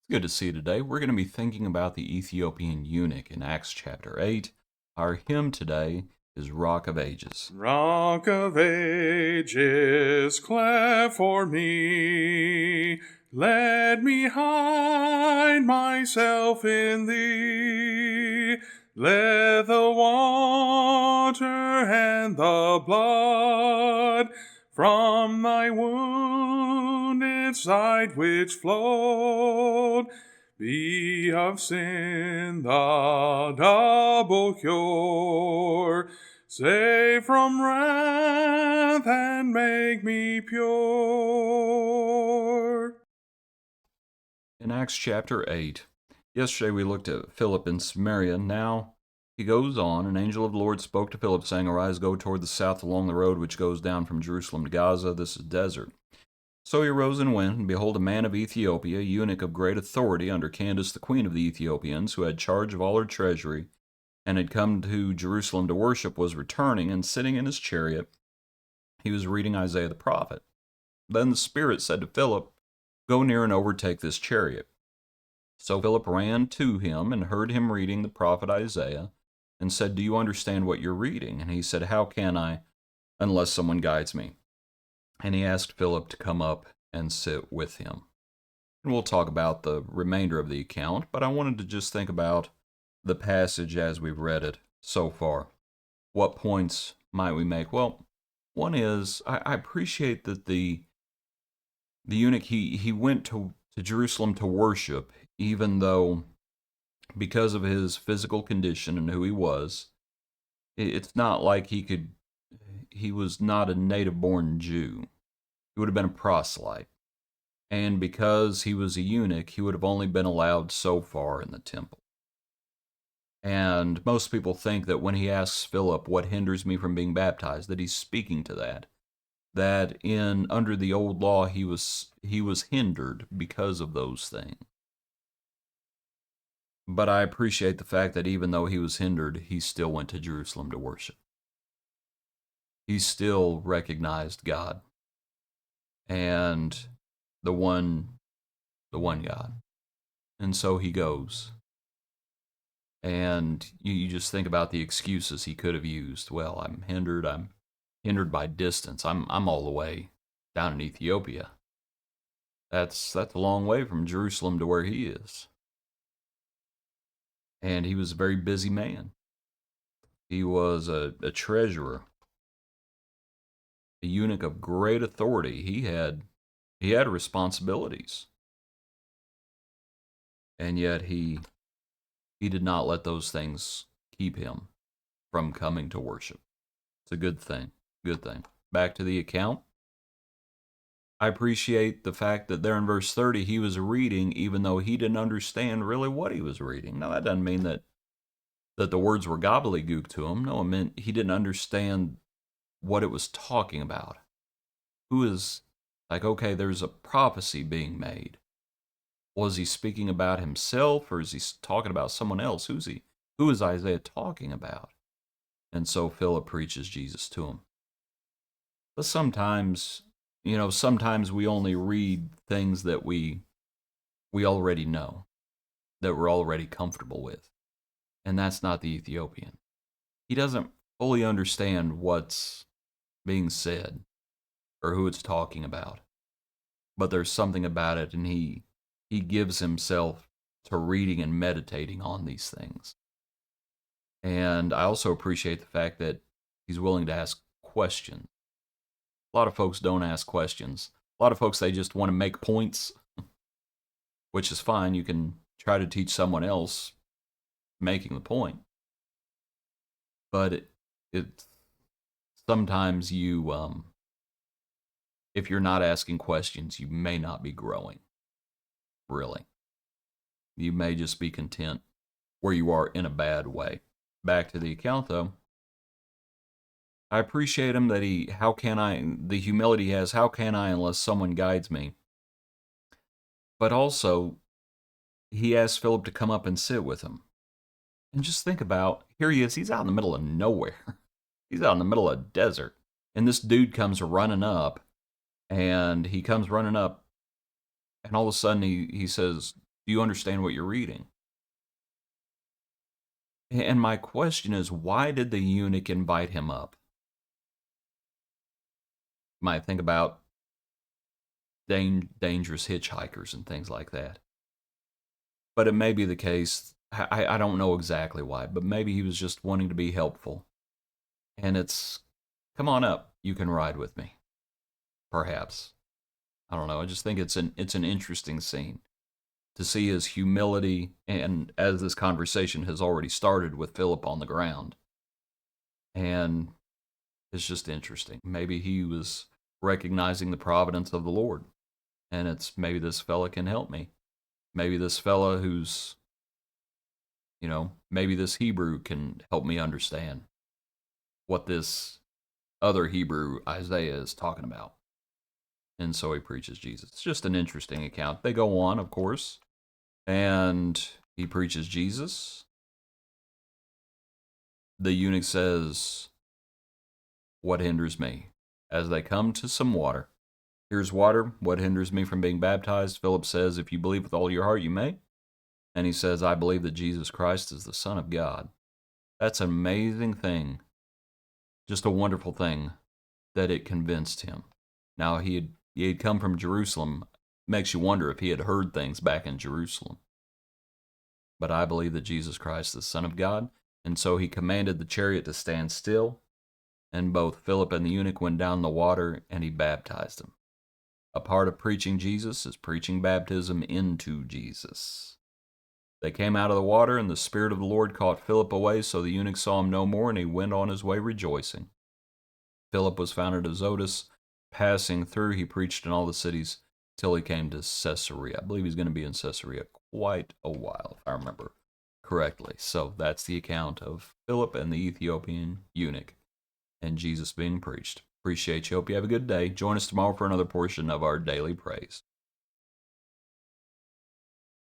It's good to see you today. We're going to be thinking about the Ethiopian eunuch in Acts chapter 8. Our hymn today is Rock of Ages. Rock of ages, cleft for me, let me hide myself in thee. Let the water and the blood from thy wounded side which flowed be of sin the double cure. Save from wrath and make me pure. In Acts chapter 8, yesterday we looked at Philip in Samaria. Now he goes on. An angel of the Lord spoke to Philip, saying, Arise, go toward the south along the road which goes down from Jerusalem to Gaza. This is desert. So he arose and went, and behold, a man of Ethiopia, a eunuch of great authority under Candace the queen of the Ethiopians, who had charge of all her treasury, and had come to Jerusalem to worship, was returning, and sitting in his chariot, he was reading Isaiah the prophet. Then the Spirit said to Philip, Go near and overtake this chariot. So Philip ran to him and heard him reading the prophet Isaiah, and said, Do you understand what you're reading? And he said, How can I, unless someone guides me? And he asked Philip to come up and sit with him. And we'll talk about the remainder of the account, but I wanted to just think about the passage as we've read it so far. What points might we make? Well, one is I appreciate that the eunuch, he went to Jerusalem to worship, even though because of his physical condition and who he was, it's not like he was not a native-born Jew. He would have been a proselyte. And because he was a eunuch, he would have only been allowed so far in the temple. And most people think that when he asks Philip, what hinders me from being baptized, that he's speaking to that. That under the old law, he was hindered because of those things. But I appreciate the fact that even though he was hindered, he still went to Jerusalem to worship. He still recognized God and the one God. And so he goes. And you just think about the excuses he could have used. Well, I'm hindered by distance. I'm all the way down in Ethiopia. That's a long way from Jerusalem to where he is. And he was a very busy man. He was a treasurer, a eunuch of great authority. He had responsibilities. And yet he did not let those things keep him from coming to worship. It's a good thing. Good thing. Back to the account. I appreciate the fact that there in verse 30 he was reading even though he didn't understand really what he was reading. Now that doesn't mean that the words were gobbledygook to him. No, it meant he didn't understand what it was talking about. Who is, like, okay, there's a prophecy being made. Was he speaking about himself, or is he talking about someone else? Who is Isaiah talking about? And so Philip preaches Jesus to him. But sometimes we only read things that we already know, that we're already comfortable with. And that's not the Ethiopian. He doesn't fully understand what's being said or who it's talking about. But there's something about it, and he gives himself to reading and meditating on these things. And I also appreciate the fact that he's willing to ask questions. A lot of folks don't ask questions. A lot of folks, they just want to make points, which is fine. You can try to teach someone else making the point. But it sometimes if you're not asking questions, you may not be growing. Really. You may just be content where you are in a bad way. Back to the account, though. I appreciate him that the humility he has, how can I unless someone guides me? But also, he asked Philip to come up and sit with him. And just think about, here he is, he's out in the middle of nowhere. He's out in the middle of a desert. And this dude comes running up, and he comes running up, and all of a sudden he says, Do you understand what you're reading? And my question is, why did the eunuch invite him up? You might think about dangerous hitchhikers and things like that. But it may be the case, I don't know exactly why, but maybe he was just wanting to be helpful. And it's, come on up, you can ride with me. Perhaps. I don't know. I just think it's an interesting scene to see his humility, and as this conversation has already started with Philip on the ground. And it's just interesting. Maybe he was recognizing the providence of the Lord. And it's, maybe this fella can help me. Maybe this fella who's, maybe this Hebrew can help me understand what this other Hebrew Isaiah is talking about. And so he preaches Jesus. It's just an interesting account. They go on, of course, and he preaches Jesus. The eunuch says, "What hinders me?" As they come to some water. "Here's water. What hinders me from being baptized?" Philip says, "If you believe with all your heart, you may." And he says, "I believe that Jesus Christ is the Son of God." That's an amazing thing. Just a wonderful thing that it convinced him. Now, he had come from Jerusalem. Makes you wonder if he had heard things back in Jerusalem. But I believe that Jesus Christ is the Son of God. And so he commanded the chariot to stand still. And both Philip and the eunuch went down the water, and he baptized him. A part of preaching Jesus is preaching baptism into Jesus. They came out of the water, and the Spirit of the Lord caught Philip away, so the eunuch saw him no more, and he went on his way rejoicing. Philip was found at Azotus. Passing through, he preached in all the cities till he came to Caesarea. I believe he's going to be in Caesarea quite a while, if I remember correctly. So that's the account of Philip and the Ethiopian eunuch and Jesus being preached. Appreciate you. Hope you have a good day. Join us tomorrow for another portion of our daily praise.